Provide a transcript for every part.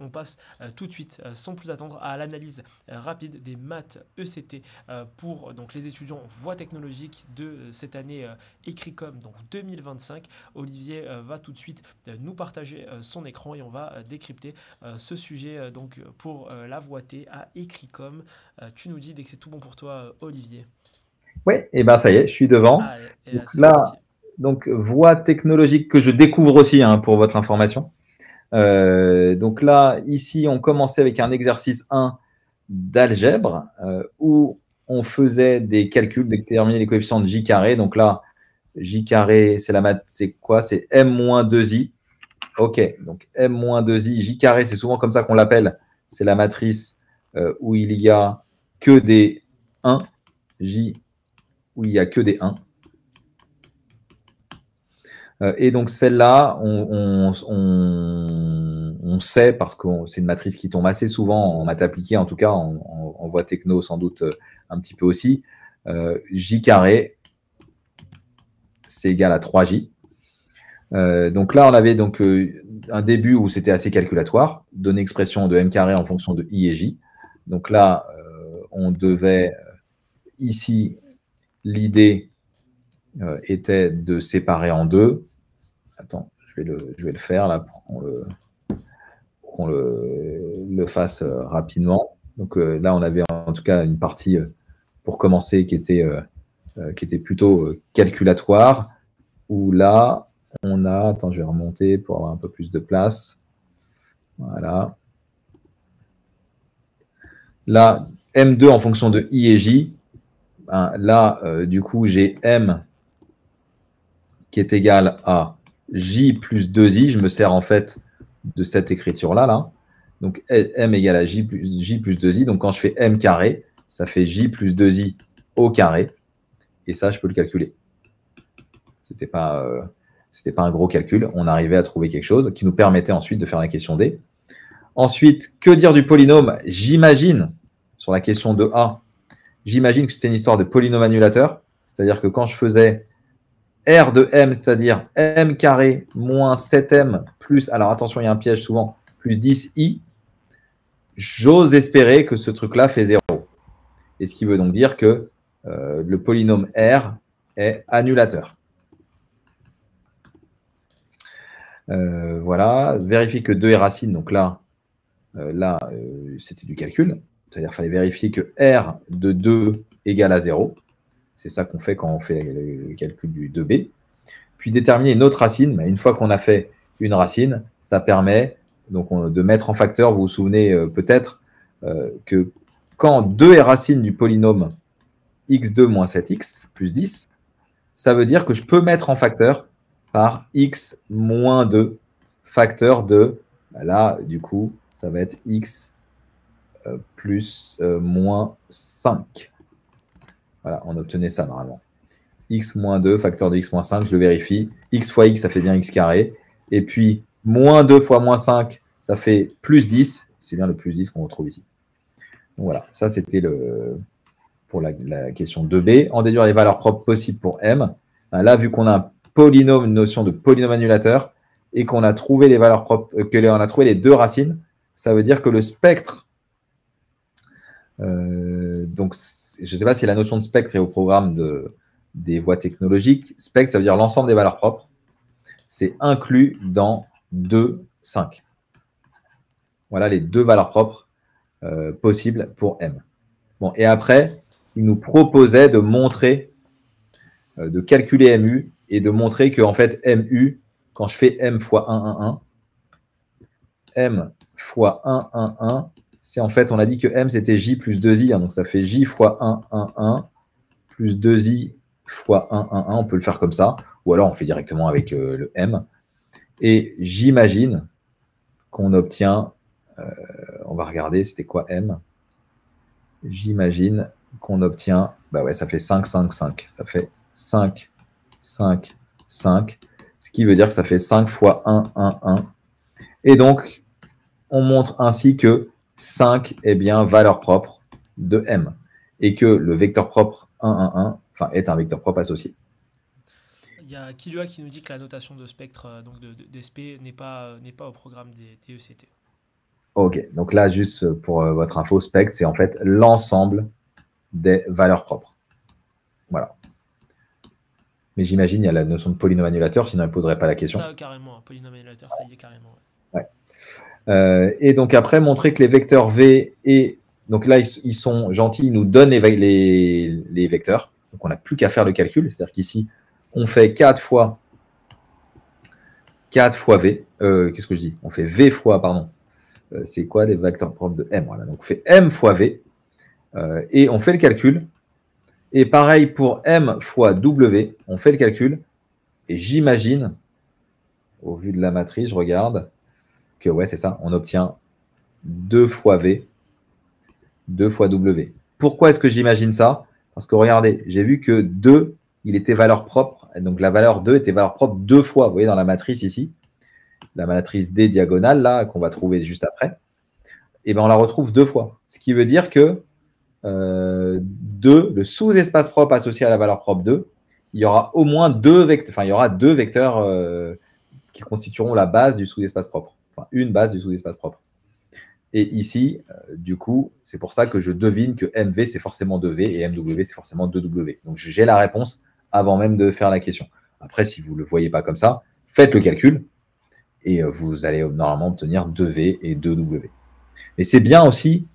on passe tout de suite, sans plus attendre, à l'analyse rapide des maths ECT pour donc, les étudiants en voie technologique de cette année Ecricom, donc 2025. Olivier va tout de suite nous partager son écran et on va décrypter ce sujet donc pour la voie T à Ecricom. Tu nous dis dès que c'est tout bon pour toi, Olivier. Oui, et ben ça y est, je suis devant. Allez, et Donc c'est là, parti. donc voie technologique que je découvre aussi hein, pour votre information. Donc là, ici, on commençait avec un exercice 1 d'algèbre où on faisait des calculs, déterminer les coefficients de j carré. Donc là, j carré, c'est la math, c'est quoi? C'est m-2i. Ok, donc m-2i, j carré, c'est souvent comme ça qu'on l'appelle. C'est la matrice où il y a que des 1, j où il n'y a que des 1. Et donc celle-là, on sait, parce que c'est une matrice qui tombe assez souvent en maths appliquée, en tout cas en voie techno sans doute un petit peu aussi, j carré, c'est égal à 3j. Donc là, on avait donc un début où c'était assez calculatoire, donner expression de m carré en fonction de i et j. Donc là, on devait, ici, l'idée était de séparer en deux. Attends, je vais le faire là pour qu'on le fasse rapidement. Donc là, on avait en tout cas une partie pour commencer qui était plutôt calculatoire, où là, on a, attends, je vais remonter pour avoir un peu plus de place. Voilà. Là, M2 en fonction de I et J. Hein, là, du coup, j'ai M qui est égal à J plus 2I. Je me sers en fait de cette écriture-là. Là. Donc, M égale à J plus 2I. Donc, quand je fais M carré, ça fait J plus 2I au carré. Et ça, je peux le calculer. C'était pas un gros calcul. On arrivait à trouver quelque chose qui nous permettait ensuite de faire la question D. Ensuite, que dire du polynôme? J'imagine, sur la question de A, j'imagine que c'était une histoire de polynôme annulateur. C'est-à-dire que quand je faisais R de M, c'est-à-dire M carré moins 7M plus, alors attention, il y a un piège souvent, plus 10I, j'ose espérer que ce truc-là fait 0. Et ce qui veut donc dire que le polynôme R est annulateur. Voilà, vérifier que 2 est racine, donc là, c'était du calcul. C'est-à-dire qu'il fallait vérifier que R de 2 égale à 0. C'est ça qu'on fait quand on fait le calcul du 2b. Puis déterminer une autre racine. Une fois qu'on a fait une racine, ça permet donc, de mettre en facteur. Vous vous souvenez peut-être que quand 2 est racine du polynôme x2 moins 7x plus 10, ça veut dire que je peux mettre en facteur par x moins 2, facteur de, là, du coup, ça va être x plus moins 5. Voilà, on obtenait ça normalement. X moins 2, facteur de x moins 5, je le vérifie. X fois x, ça fait bien x carré. Et puis, moins 2 fois moins 5, ça fait plus 10. C'est bien le plus 10 qu'on retrouve ici. Donc voilà, ça c'était pour la question 2b. En déduire les valeurs propres possibles pour m. Là, vu qu'on a un polynôme, une notion de polynôme annulateur, et qu'on a trouvé les valeurs propres, on a trouvé les deux racines, ça veut dire que le spectre, donc je ne sais pas si la notion de spectre est au programme des voies technologiques. Spectre, ça veut dire l'ensemble des valeurs propres. C'est inclus dans 2, 5. Voilà les deux valeurs propres possibles pour M. Bon, et après, il nous proposait de montrer, de calculer MU et de montrer que en fait, MU, quand je fais M fois 1, 1, 1, M fois 1, 1, 1, c'est en fait, on a dit que M c'était J plus 2I, hein, donc ça fait J fois 1, 1, 1, plus 2I fois 1, 1, 1, on peut le faire comme ça, ou alors on fait directement avec le M. Et j'imagine qu'on obtient, on va regarder, c'était quoi M? J'imagine qu'on obtient, bah ouais, ça fait 5, 5, 5. Ça fait 5, 5, 5, ce qui veut dire que ça fait 5 fois 1, 1, 1. Et donc, on montre ainsi que 5 est bien valeur propre de M et que le vecteur propre 1, 1, 1 est un vecteur propre associé. Il y a Kilua qui nous dit que la notation de spectre donc d'SP n'est pas au programme des ECT. Ok, donc là, juste pour votre info, spect, c'est en fait l'ensemble des valeurs propres. Voilà. Mais j'imagine, il y a la notion de polynôme annulateur, sinon elle ne poserait pas la question. Ça, carrément, un polynôme annulateur, ça y est, carrément. Ouais. Et donc après, montrer que les vecteurs V et... Donc là, ils sont gentils, ils nous donnent les vecteurs. Donc on n'a plus qu'à faire le calcul. C'est-à-dire qu'ici, on fait 4 fois V. Qu'est-ce que je dis? On fait V fois, pardon. C'est quoi les vecteurs propres de M? Voilà. Donc on fait M fois V. Et on fait le calcul. Et pareil pour M fois W, on fait le calcul. Et j'imagine, au vu de la matrice, je regarde, que ouais, c'est ça, on obtient 2 fois V, 2 fois W. Pourquoi est-ce que j'imagine ça? Parce que regardez, j'ai vu que 2, il était valeur propre. Donc la valeur 2 était valeur propre 2 fois. Vous voyez dans la matrice ici, la matrice D diagonale, là, qu'on va trouver juste après, et ben on la retrouve 2 fois. Ce qui veut dire que 2, le sous-espace propre associé à la valeur propre 2, il y aura au moins 2 vecteurs, enfin il y aura 2 vecteurs qui constitueront la base du sous-espace propre, enfin une base du sous-espace propre. Et ici, du coup, c'est pour ça que je devine que MV c'est forcément 2V et MW c'est forcément 2W. Donc j'ai la réponse avant même de faire la question. Après, si vous ne le voyez pas comme ça, faites le calcul et vous allez normalement obtenir 2V et 2W. Mais c'est bien aussi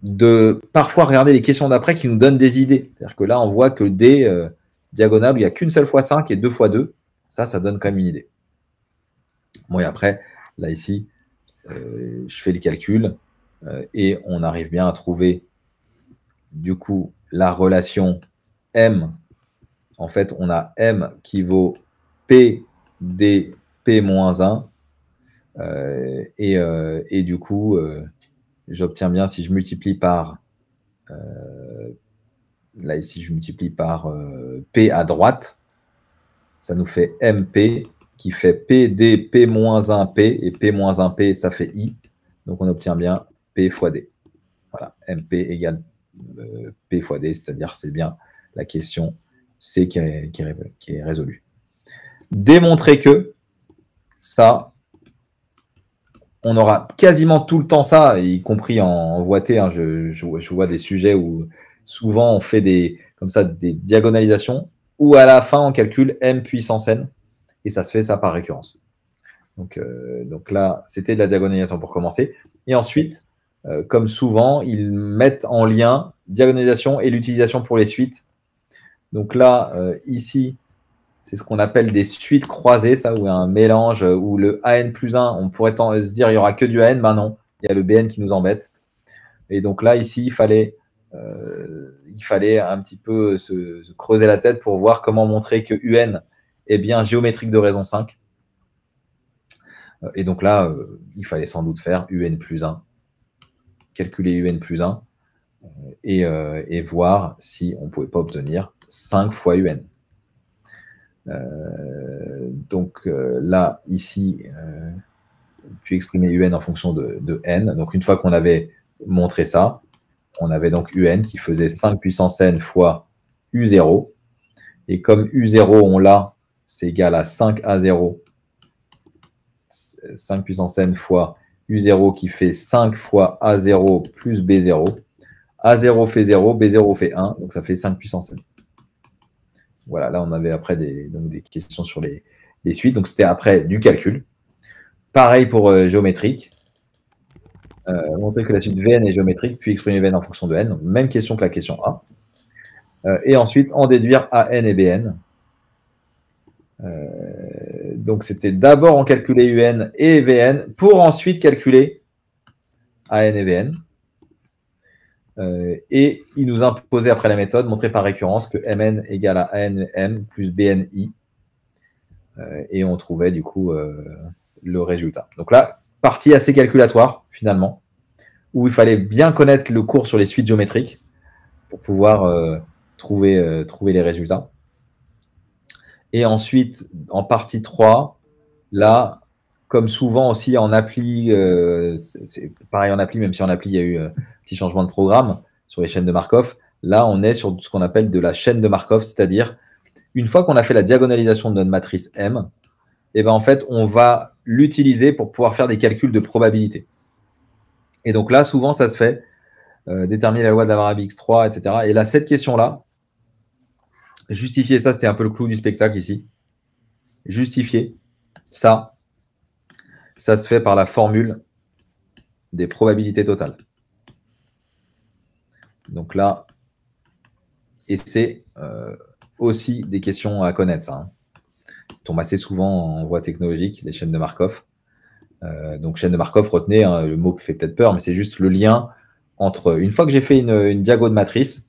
de parfois regarder les questions d'après qui nous donnent des idées. C'est-à-dire que là, on voit que D diagonale, il n'y a qu'une seule fois 5 et 2 fois 2. Ça donne quand même une idée. Bon, et après, là, ici, je fais le calcul et on arrive bien à trouver, du coup, la relation M. En fait, on a M qui vaut P D P moins 1. Et du coup, j'obtiens bien si je multiplie par, là ici, je multiplie par P à droite, ça nous fait MP qui fait PD P moins 1 P, et P moins 1 P, ça fait I. Donc on obtient bien P fois D. Voilà, MP égale P fois D, c'est-à-dire c'est bien la question C qui est résolue. Démontrer que ça, on aura quasiment tout le temps ça, y compris en voité. Hein, je vois des sujets où souvent on fait des diagonalisations où à la fin on calcule M puissance N et ça se fait ça par récurrence. Donc là, c'était de la diagonalisation pour commencer. Et ensuite, comme souvent, ils mettent en lien diagonalisation et l'utilisation pour les suites. Donc là, ici, c'est ce qu'on appelle des suites croisées, ça, où un mélange, où le AN plus 1, on pourrait se dire il n'y aura que du AN, ben non, il y a le BN qui nous embête. Et donc là, ici, il fallait un petit peu se creuser la tête pour voir comment montrer que UN est bien géométrique de raison 5. Et donc là, il fallait sans doute faire UN plus 1, calculer UN plus 1, et voir si on ne pouvait pas obtenir 5 fois UN. Donc là, ici, puis exprimer UN en fonction de N. Donc une fois qu'on avait montré ça, on avait donc UN qui faisait 5 puissance N fois U0. Et comme U0, on l'a, c'est égal à 5A0, 5 puissance N fois U0 qui fait 5 fois A0 plus B0. A0 fait 0, B0 fait 1, donc ça fait 5 puissance N. Voilà, là on avait après des questions sur les suites. Donc c'était après du calcul. Pareil pour géométrique. Montrer que la suite Vn est géométrique, puis exprimer Vn en fonction de n. Donc, même question que la question A. Et ensuite, en déduire AN et BN. Donc c'était d'abord en calculer UN et Vn pour ensuite calculer AN et Vn. Et il nous imposait après la méthode, montrer par récurrence que Mn égale à ANM plus BNI. Et on trouvait du coup le résultat. Donc là, partie assez calculatoire finalement, où il fallait bien connaître le cours sur les suites géométriques pour pouvoir trouver les résultats. Et ensuite, en partie 3, là, comme souvent aussi en appli, c'est pareil en appli, même si en appli, il y a eu un petit changement de programme sur les chaînes de Markov. Là, on est sur ce qu'on appelle de la chaîne de Markov, c'est-à-dire, une fois qu'on a fait la diagonalisation de notre matrice M, et ben en fait, on va l'utiliser pour pouvoir faire des calculs de probabilité. Et donc là, souvent, ça se fait. Déterminer la loi de la variable x3, etc. Et là, cette question-là, justifier ça, c'était un peu le clou du spectacle ici. Justifier ça, ça se fait par la formule des probabilités totales. Donc là, et c'est aussi des questions à connaître, ça. Hein. Tombe assez souvent en voie technologique, les chaînes de Markov. Donc, chaîne de Markov, retenez, hein, le mot fait peut-être peur, mais c'est juste le lien entre, une fois que j'ai fait une diago de matrice,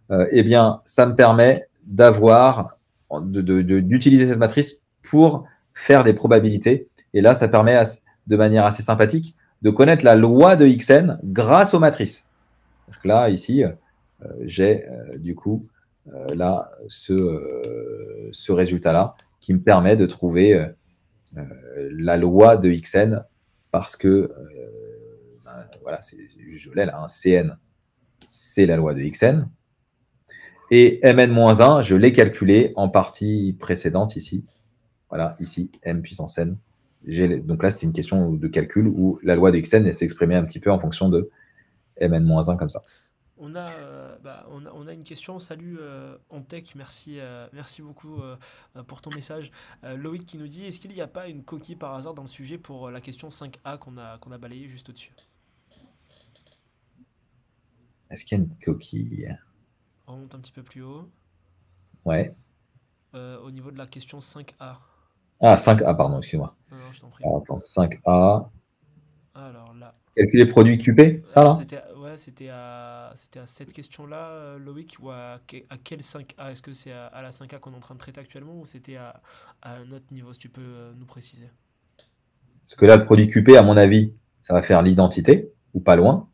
eh bien, ça me permet d'avoir, d'utiliser cette matrice pour faire des probabilités. Et là, ça permet de manière assez sympathique de connaître la loi de Xn grâce aux matrices. Donc là, ici, j'ai du coup là ce résultat-là qui me permet de trouver la loi de Xn parce que voilà, je l'ai là, hein, Cn, c'est la loi de Xn. Et Mn-1, je l'ai calculé en partie précédente ici. Voilà, ici, M puissance N. Donc là, c'était une question de calcul où la loi de Xn s'exprimait un petit peu en fonction de Mn-1 comme ça. On a une question. Salut Antec, merci beaucoup pour ton message. Loïc qui nous dit, est-ce qu'il n'y a pas une coquille par hasard dans le sujet pour la question 5A qu'on a balayée juste au-dessus? Est-ce qu'il y a une coquille? On remonte un petit peu plus haut. Ouais. Au niveau de la question 5A. Ah, 5A, pardon, excuse-moi. Non, je t'en prie. Attends, 5A. Alors là. Calculer produit QP, ça là? C'était à cette question-là, Loïc, ou à quel 5A? Est-ce que c'est à la 5A qu'on est en train de traiter actuellement ou c'était à un autre niveau? Si tu peux nous préciser. Parce que là, le produit QP, à mon avis, ça va faire l'identité, ou pas loin.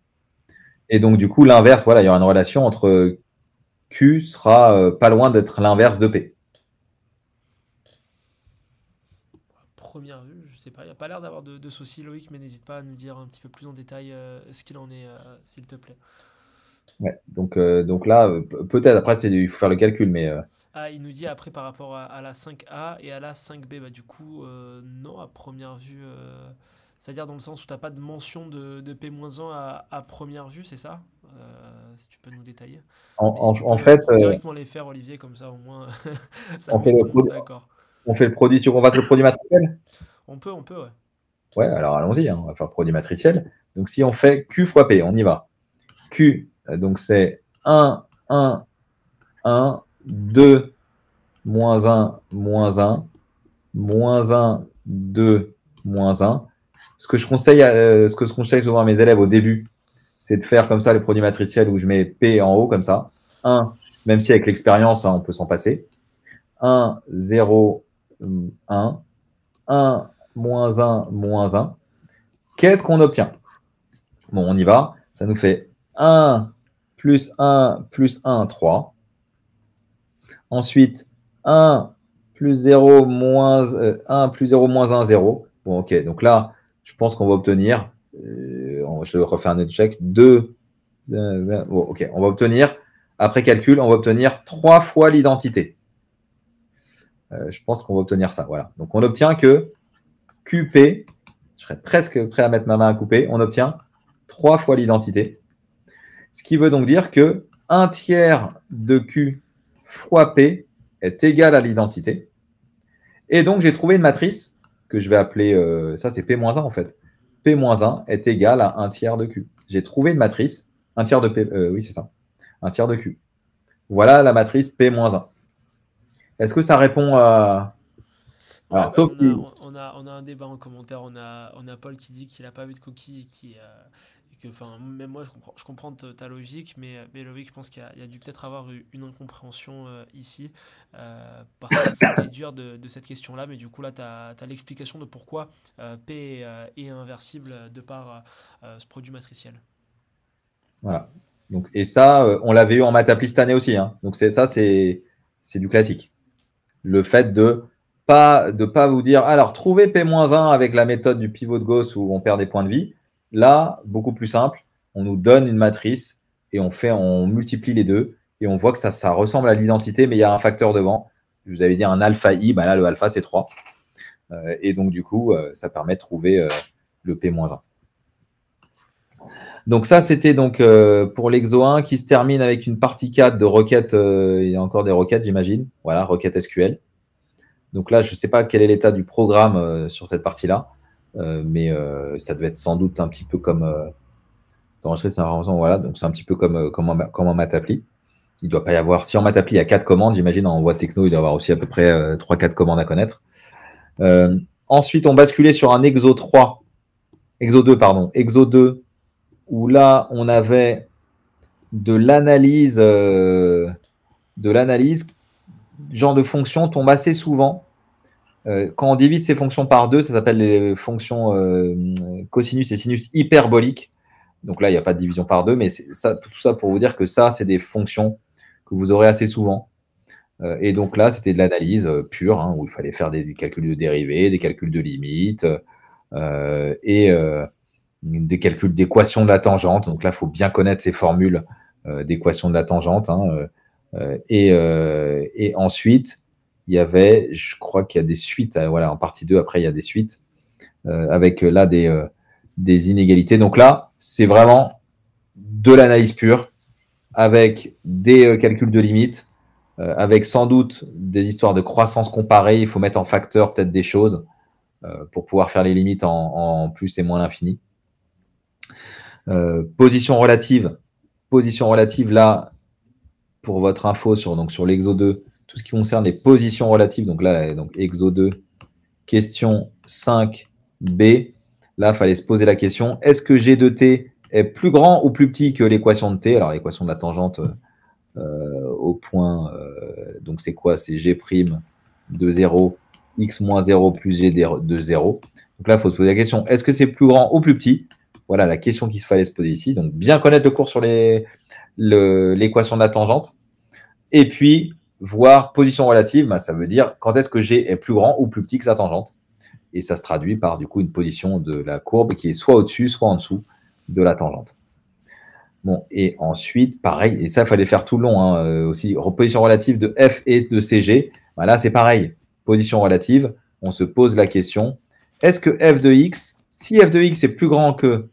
Et donc, du coup, l'inverse, voilà, il y aura une relation entre Q sera pas loin d'être l'inverse de P. Première vue, je sais pas, il n'y a pas l'air d'avoir de soucis, Loïc, mais n'hésite pas à nous dire un petit peu plus en détail ce qu'il en est, s'il te plaît. Ouais, donc là, peut-être, après, il faut faire le calcul, mais Ah, il nous dit après par rapport à la 5A et à la 5B, bah du coup, non, à première vue, c'est-à-dire dans le sens où tu n'as pas de mention de P-1 à première vue, c'est ça? Si tu peux nous détailler. Mais si tu en peux fait, directement les faire, Olivier, comme ça au moins ça on met fait tout le monde d'accord. on fait le produit, tu veux qu'on fasse le produit matriciel? On peut, ouais. Ouais, alors allons-y, hein, on va faire le produit matriciel. Donc, si on fait Q fois P, on y va. Q, donc c'est 1, 1, 1, 2, moins 1, moins 1, moins 1, 2, moins 1. Ce que je conseille souvent à mes élèves au début, c'est de faire comme ça les produits matriciels où je mets P en haut comme ça. 1, même si avec l'expérience, hein, on peut s'en passer. 1, 0, 1, 1, moins 1, moins 1. Qu'est-ce qu'on obtient? Bon, on y va. Ça nous fait 1 plus 1 plus 1, 3. Ensuite, 1 plus 0 moins 1 plus 0 moins 1, 0. Bon, ok. Donc là, je pense qu'on va obtenir, je refais un autre check, 2. Bon, ok. On va obtenir, après calcul, on va obtenir 3 fois l'identité. Je pense qu'on va obtenir ça. Voilà. Donc on obtient que QP, je serais presque prêt à mettre ma main à couper, on obtient 3 fois l'identité. Ce qui veut donc dire que 1 tiers de Q fois P est égal à l'identité. Et donc, j'ai trouvé une matrice que je vais appeler, ça c'est P-1 en fait. P-1 est égal à 1 tiers de Q. J'ai trouvé une matrice, 1 tiers de P, oui c'est ça, 1 tiers de Q. Voilà la matrice P-1. Est-ce que ça répond à... Ouais, Alors, bah, sauf si... on a un débat en commentaire. On a Paul qui dit qu'il n'a pas vu de coquille et que, enfin, même moi, je comprends ta logique, mais Loïc, je pense qu'il y a dû peut-être avoir une incompréhension ici, parce qu'il faut déduire de cette question-là. Mais du coup, là, tu as l'explication de pourquoi P est inversible de par ce produit matriciel. Voilà. Donc, et ça, on l'avait eu en maths appli cette année aussi. Hein. Donc, ça, c'est du classique. Le fait de pas vous dire, alors, trouvez P-1 avec la méthode du pivot de Gauss où on perd des points de vie. Là, beaucoup plus simple, on nous donne une matrice et on multiplie les deux et on voit que ça ressemble à l'identité, mais il y a un facteur devant. Je vous avais dit un alpha i, ben là, le alpha, c'est 3. Et donc, du coup, ça permet de trouver le P-1. Donc ça, c'était donc pour l'exo 1 qui se termine avec une partie 4 de requêtes. Il y a encore des requêtes, j'imagine. Voilà, requêtes SQL. Donc là, je ne sais pas quel est l'état du programme sur cette partie-là, mais ça devait être sans doute un petit peu comme d'enregistrer ces informations. Voilà, donc c'est un petit peu comme en Matappli. Il ne doit pas y avoir, si en Matappli il y a 4 commandes, j'imagine en voie techno, il doit y avoir aussi à peu près 3-4 commandes à connaître. Ensuite, on basculait sur un exo 2, où là, on avait de l'analyse. Genre de fonction tombe assez souvent. Quand on divise ces fonctions par 2, ça s'appelle les fonctions cosinus et sinus hyperboliques. Donc là, il n'y a pas de division par 2, mais ça, tout ça pour vous dire que ça, c'est des fonctions que vous aurez assez souvent. Et donc là, c'était de l'analyse pure, hein, où il fallait faire des calculs de dérivés, des calculs de limites et des calculs d'équation de la tangente. Donc là, il faut bien connaître ces formules d'équation de la tangente. Hein, et ensuite, il y avait, je crois qu'il y a des suites, voilà, en partie 2, après, il y a des suites, avec là des inégalités. Donc là, c'est vraiment de l'analyse pure, avec des calculs de limites, avec sans doute des histoires de croissance comparée. Il faut mettre en facteur peut-être des choses pour pouvoir faire les limites en plus et moins l'infini. Position relative, là, pour votre info sur l'exo 2, tout ce qui concerne les positions relatives, donc là, donc exo 2, question 5b, là, il fallait se poser la question, est-ce que G de t est plus grand ou plus petit que l'équation de t? Alors, l'équation de la tangente au point, donc c'est quoi? C'est G' de 0, x moins 0 plus G de 0. Donc là, il faut se poser la question, est-ce que c'est plus grand ou plus petit? Voilà la question qu'il fallait se poser ici. Donc, bien connaître le cours sur l'équation de la tangente. Et puis, voir position relative, bah, ça veut dire quand est-ce que G est plus grand ou plus petit que sa tangente. Et ça se traduit par du coup une position de la courbe qui est soit au-dessus, soit en dessous de la tangente. Bon, et ensuite, pareil, et ça, il fallait faire tout le long, hein, aussi, position relative de F et de CG. Bah, là, c'est pareil. Position relative, on se pose la question, est-ce que F de X, si F de X est plus grand que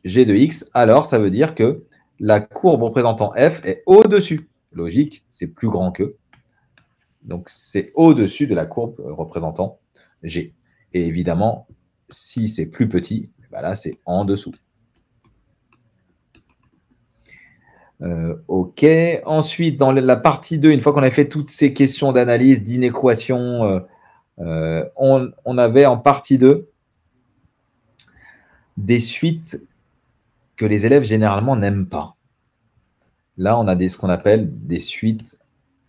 G de X, alors ça veut dire que la courbe représentant F est au-dessus. Logique, c'est plus grand que. Donc, c'est au-dessus de la courbe représentant G. Et évidemment, si c'est plus petit, ben là, c'est en dessous. OK. Ensuite, dans la partie 2, une fois qu'on a fait toutes ces questions d'analyse, d'inéquation, on avait en partie 2 des suites que les élèves généralement n'aiment pas. Là, on a ce qu'on appelle des suites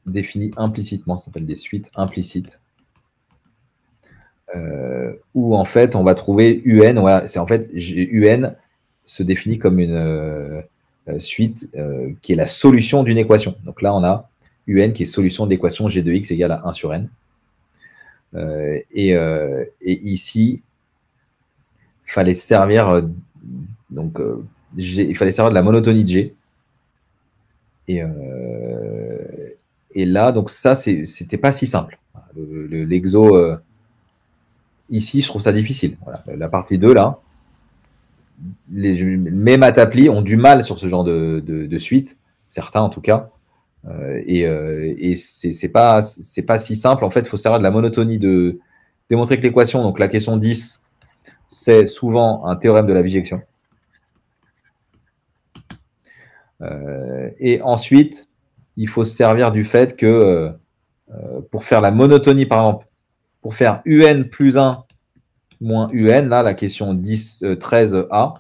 définies implicitement, ça s'appelle des suites implicites, où en fait, on va trouver UN. Voilà, c'est en fait UN se définit comme une suite qui est la solution d'une équation. Donc là, on a UN qui est solution de l'équation G de X égale à 1 sur N. Et ici, il fallait servir il fallait servir de la monotonie de G. Et là, donc ça, c'était pas si simple. L'exo, ici, je trouve ça difficile. Voilà. La partie 2, là, mes Matappli ont du mal sur ce genre de suite, certains en tout cas. Et c'est pas si simple. En fait, il faut servir de la monotonie de démontrer que l'équation, donc la question 10, c'est souvent un théorème de la bijection. Et ensuite, il faut se servir du fait que pour faire la monotonie, par exemple, pour faire UN plus 1 moins UN, là, la question 13A,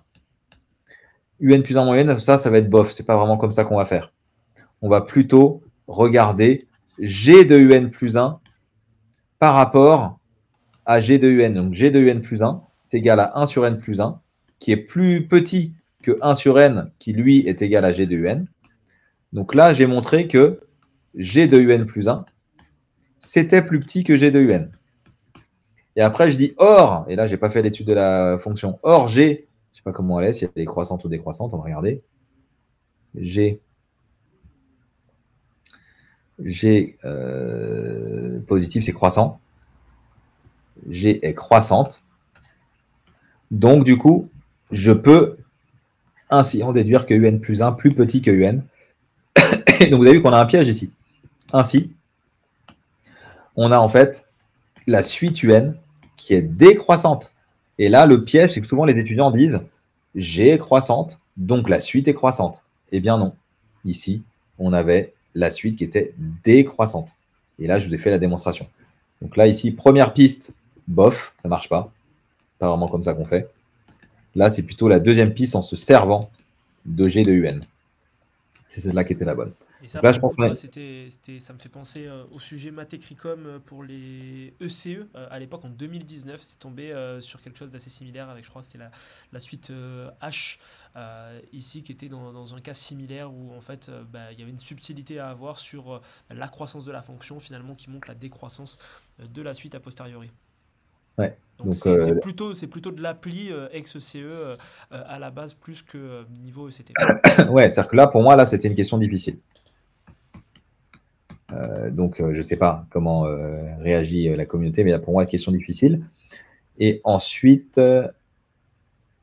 UN plus 1 moins UN, ça va être bof. C'est pas vraiment comme ça qu'on va faire. On va plutôt regarder G de UN plus 1 par rapport à G de UN. Donc, G de UN plus 1, c'est égal à 1 sur N plus 1, qui est plus petit que 1 sur N, qui lui est égal à G de UN. Donc là, j'ai montré que G de UN plus 1, c'était plus petit que G de UN. Et après, je dis or, et là, je n'ai pas fait l'étude de la fonction, or G, je ne sais pas comment elle est, s'il y a décroissante ou décroissante, on va regarder. G positif, c'est croissant. G est croissante. Donc, du coup, je peux Ainsi, en déduire que UN plus 1 plus petit que UN. Et donc, vous avez vu qu'on a un piège ici. Ainsi, on a en fait la suite UN qui est décroissante. Et là, le piège, c'est que souvent les étudiants disent G est croissante, donc la suite est croissante. Eh bien non. Ici, on avait la suite qui était décroissante. Et là, je vous ai fait la démonstration. Donc là, ici, première piste, bof, ça ne marche pas. Pas vraiment comme ça qu'on fait. Là, c'est plutôt la deuxième piste en se servant de G de UN. C'est celle-là qui était la bonne. Et ça, Là, pour je le pense coup, tu que vois, ça me fait penser au sujet Matécricom pour les ECE. À l'époque, en 2019, c'est tombé sur quelque chose d'assez similaire avec, je crois, c'était la suite H ici qui était dans un cas similaire où en fait, il y avait une subtilité à avoir sur la croissance de la fonction finalement qui montre la décroissance de la suite a posteriori. ouais. Donc Donc, c'est plutôt de l'appli ex-CE à la base plus que niveau ECT. ouais, c'est-à-dire que là, pour moi, là, c'était une question difficile. Donc, je ne sais pas comment réagit la communauté, mais là, pour moi, une question difficile. Et ensuite,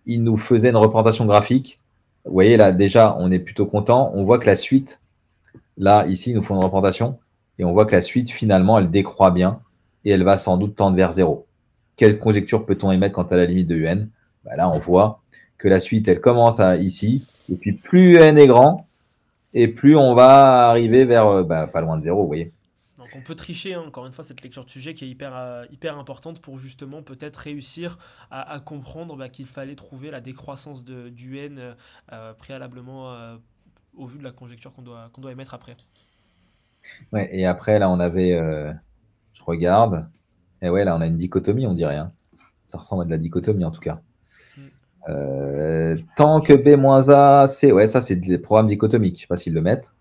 il nous faisait une représentation graphique. Vous voyez, là, déjà, on est plutôt content. On voit que la suite, là, ici, ils nous font une représentation. Et on voit que la suite, finalement, elle décroît bien. Et elle va sans doute tendre vers 0. Quelle conjecture peut-on émettre quant à la limite de UN? Là, on voit que la suite, elle commence ici. Et puis, plus UN est grand, et plus on va arriver vers pas loin de 0, vous voyez. Donc on peut tricher, hein, encore une fois, cette lecture de sujet qui est hyper importante pour justement peut-être réussir à comprendre qu'il fallait trouver la décroissance du N préalablement au vu de la conjecture qu'on doit émettre après. Ouais, et après, là, on avait, je regarde, et ouais, là, on a une dichotomie, on dirait. Hein. Ça ressemble à de la dichotomie, en tout cas. Tant que B-A, C, ouais, ça, c'est des programmes dichotomiques. Je ne sais pas s'ils le mettent.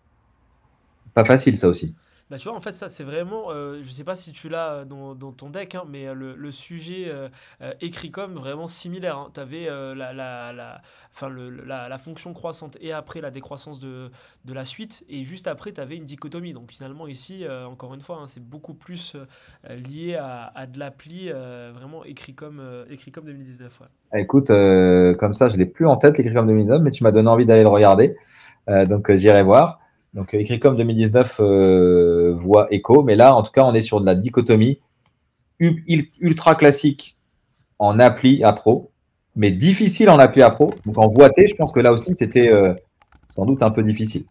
Pas facile, ça aussi. Bah, tu vois, en fait, ça, c'est vraiment, je sais pas si tu l'as dans ton deck, hein, mais le sujet écrit comme vraiment similaire. Hein. Tu avais la fonction croissante et après la décroissance de la suite, et juste après, tu avais une dichotomie. Donc finalement, ici, encore une fois, hein, c'est beaucoup plus lié à de l'appli vraiment écrit comme 2019. Ouais. Écoute, comme ça, je ne l'ai plus en tête, l'écrit comme 2019, mais tu m'as donné envie d'aller le regarder. Donc, j'irai voir. Donc, écrit comme 2019 voit écho, mais là, en tout cas, on est sur de la dichotomie ultra classique en appli à pro, mais difficile en appli à pro. Donc, en voie T, je pense que là aussi, c'était sans doute un peu difficile.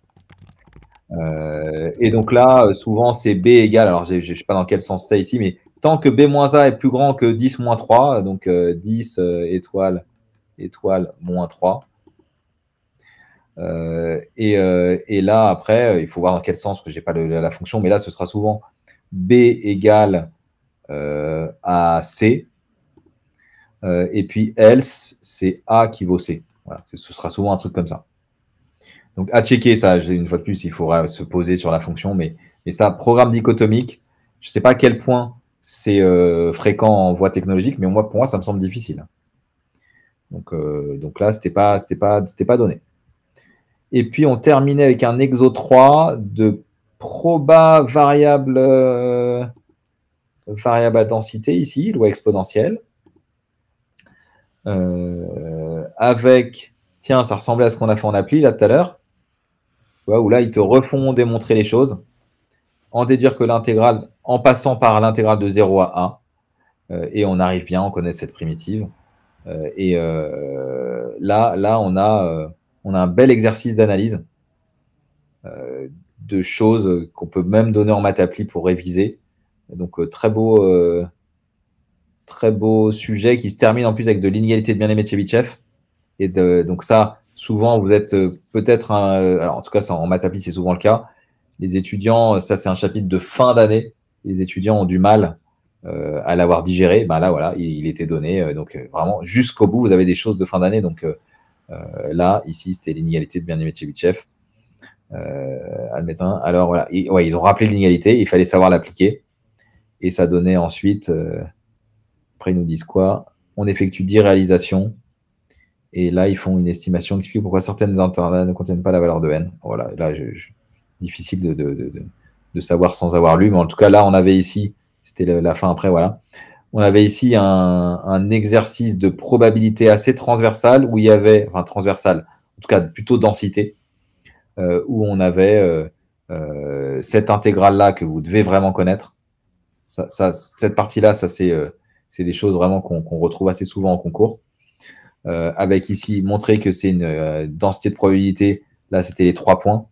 Et donc là, souvent, c'est B égale, alors je ne sais pas dans quel sens c'est ici, mais tant que B-A est plus grand que 10-3, donc 10 étoile, moins 3. Et là, après, il faut voir dans quel sens, parce que je n'ai pas la fonction, mais là, ce sera souvent B égale à C. Et puis else, c'est A qui vaut C. Voilà, ce sera souvent un truc comme ça. Donc, à checker ça, une fois de plus, il faudra se poser sur la fonction. Mais ça, programme dichotomique, je ne sais pas à quel point c'est fréquent en voie technologique, mais pour moi, ça me semble difficile. Donc là, ce n'était pas donné. Et puis, on terminait avec un exo 3 de proba variable à densité ici, loi exponentielle. Avec, tiens, ça ressemblait à ce qu'on a fait en appli là tout à l'heure, où là, ils te refont démontrer les choses, en déduire que l'intégrale, en passant par l'intégrale de 0 à 1, et on arrive bien, on connaît cette primitive. Et là, on a un bel exercice d'analyse de choses qu'on peut même donner en maths appli pour réviser. Donc, très beau sujet qui se termine en plus avec de l'inégalité de bien-aimé de Chebyshev. Et donc ça, souvent, vous êtes peut-être alors en tout cas, en maths appli, c'est souvent le cas. Les étudiants, ça, c'est un chapitre de fin d'année. Les étudiants ont du mal à l'avoir digéré. Là, voilà, il était donné. Donc, vraiment, jusqu'au bout, vous avez des choses de fin d'année. Donc, là, ici, c'était l'inégalité de bien-aimé de Chebyshev. Admettons. Alors, voilà. Ils ont rappelé l'inégalité. Il fallait savoir l'appliquer. Et ça donnait ensuite... après, ils nous disent quoi? On effectue 10 réalisations. Et là, ils font une estimation qui explique pourquoi certaines intervalles ne contiennent pas la valeur de n. Voilà, là, difficile de savoir sans avoir lu. Mais en tout cas, là, on avait ici, c'était la fin après, voilà. On avait ici un exercice de probabilité assez transversal où il y avait, enfin transversal, tout cas plutôt densité, où on avait cette intégrale-là que vous devez vraiment connaître. Cette partie-là, c'est des choses vraiment qu'on retrouve assez souvent en concours. Avec ici, montrer que c'est une densité de probabilité. Là, c'était les 3 points.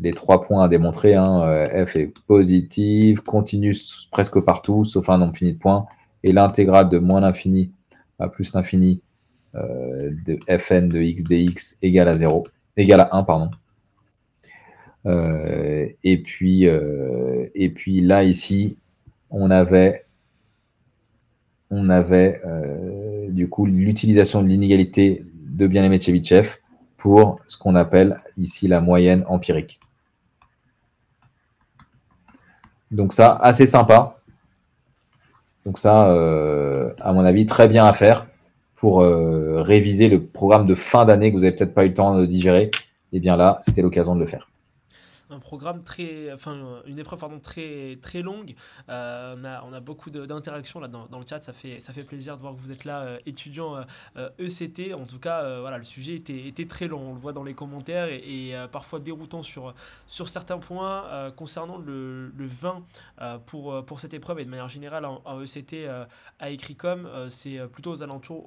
Les 3 points à démontrer. F est positive, continue presque partout, sauf un nombre fini de points. Et l'intégrale de moins l'infini à plus l'infini de Fn de x dx égale à 0, égale à 1, pardon. Et puis là, ici, on avait du coup l'utilisation de l'inégalité de Bien-Aimé-Tchebychev pour ce qu'on appelle ici la moyenne empirique. Donc ça, assez sympa. Donc ça, à mon avis, très bien à faire pour réviser le programme de fin d'année que vous n'avez peut-être pas eu le temps de digérer. Et bien là, c'était l'occasion de le faire. Un programme une épreuve très très longue. On a beaucoup d'interactions là dans le chat. Ça fait plaisir de voir que vous êtes là, étudiants ECT. En tout cas, voilà, le sujet était très long. On le voit dans les commentaires et parfois déroutant sur certains points concernant le vin pour cette épreuve et de manière générale en ECT à Écricom. C'est plutôt aux alentours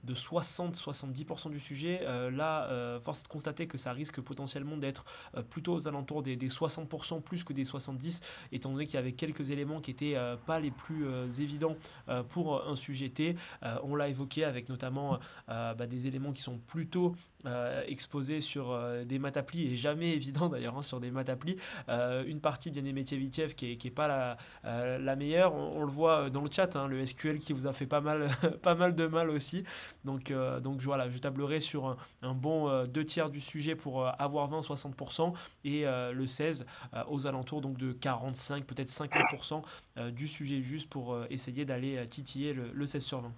de 60-70% du sujet. Là, force est de constater que ça risque potentiellement d'être plutôt aux alentours des 60% plus que des 70%, étant donné qu'il y avait quelques éléments qui n'étaient pas les plus évidents pour un sujet T. On l'a évoqué avec notamment des éléments qui sont plutôt exposés sur des maths applis et jamais évident d'ailleurs sur des maths applis. Une partie Bien-Aimé-Tchebychev qui est pas la meilleure. On le voit dans le chat, le SQL qui vous a fait pas mal de mal aussi. Donc voilà, je tablerai sur un bon 2/3 du sujet pour avoir 20-60% et le 16 aux alentours donc de 45, peut-être 50% du sujet juste pour essayer d'aller titiller le 16 sur 20.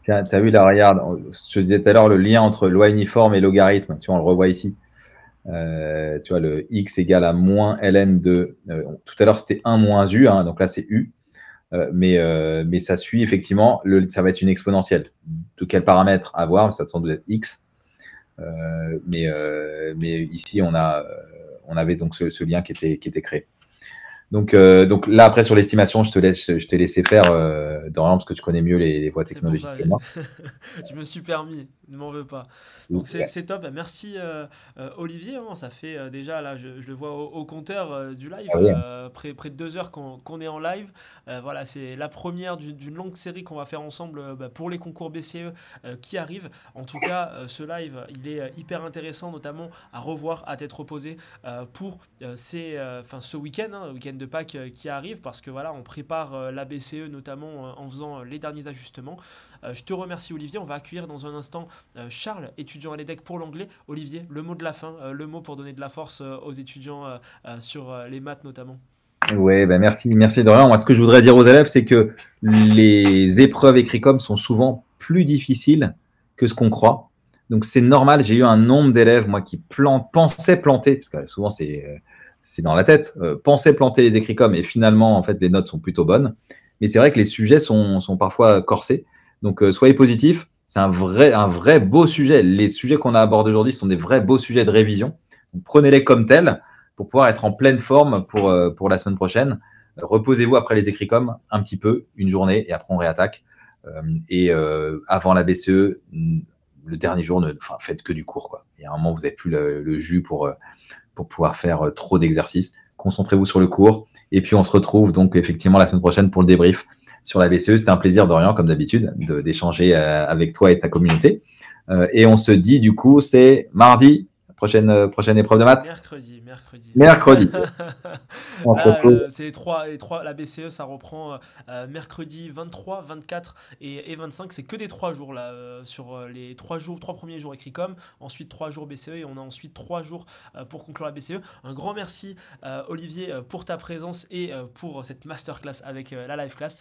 Tiens, tu as vu là, regarde, je te disais tout à l'heure le lien entre loi uniforme et logarithme. Tu vois, on le revoit ici. Tu vois, le x égale à moins ln de. Tout à l'heure, c'était 1 moins u, donc là, c'est u. Mais ça suit effectivement, ça va être une exponentielle. De quel paramètre à voir? Ça doit être x. Mais ici, on avait donc ce lien qui était créé. Donc là, après, sur l'estimation, je t'ai laissé faire, Dorian, parce que tu connais mieux les voies technologiques que moi. Je me suis permis, ne m'en veux pas. Donc c'est top. Merci Olivier. Ça fait déjà, là, je le vois au compteur du live, près de 2 heures qu'on est en live. Voilà, c'est la première d'une longue série qu'on va faire ensemble pour les concours BCE qui arrivent. En tout cas, ce live, il est hyper intéressant, notamment à revoir à tête reposée pour ce week-end, week-end de Pâques qui arrive, parce que voilà, on prépare la BCE notamment en faisant les derniers ajustements. Je te remercie Olivier. On va accueillir dans un instant Charles, étudiant à l'EDEC pour l'anglais. Olivier, le mot de la fin, le mot pour donner de la force aux étudiants sur les maths notamment. Oui, merci Dorian. Moi, ce que je voudrais dire aux élèves, c'est que les épreuves Écricom sont souvent plus difficiles que ce qu'on croit. Donc, c'est normal. J'ai eu un nombre d'élèves, moi, qui pensaient planter, parce que souvent, c'est dans la tête, pensaient planter les Écricom et finalement, en fait, les notes sont plutôt bonnes. Mais c'est vrai que les sujets sont parfois corsés. Donc, soyez positifs. C'est un vrai beau sujet. Les sujets qu'on a abordés aujourd'hui sont des vrais beaux sujets de révision. Donc, prenez-les comme tels pour pouvoir être en pleine forme pour la semaine prochaine. Reposez-vous après les Écricom un petit peu, une journée, et après on réattaque. Avant la BCE, le dernier jour, faites que du cours, quoi. Il y a un moment, vous n'avez plus le jus pour pouvoir faire trop d'exercices. Concentrez-vous sur le cours. Et puis, on se retrouve donc effectivement la semaine prochaine pour le débrief sur la BCE. C'était un plaisir, Dorian, comme d'habitude, d'échanger avec toi et ta communauté. Et on se dit, du coup, c'est mardi. Prochaine épreuve de maths. Mercredi. C'est les trois, la BCE, ça reprend mercredi 23, 24 et 25. C'est que des 3 jours là, sur les 3 premiers jours Écricom, ensuite 3 jours BCE et on a ensuite 3 jours pour conclure la BCE. Un grand merci Olivier pour ta présence et pour cette masterclass avec la live class.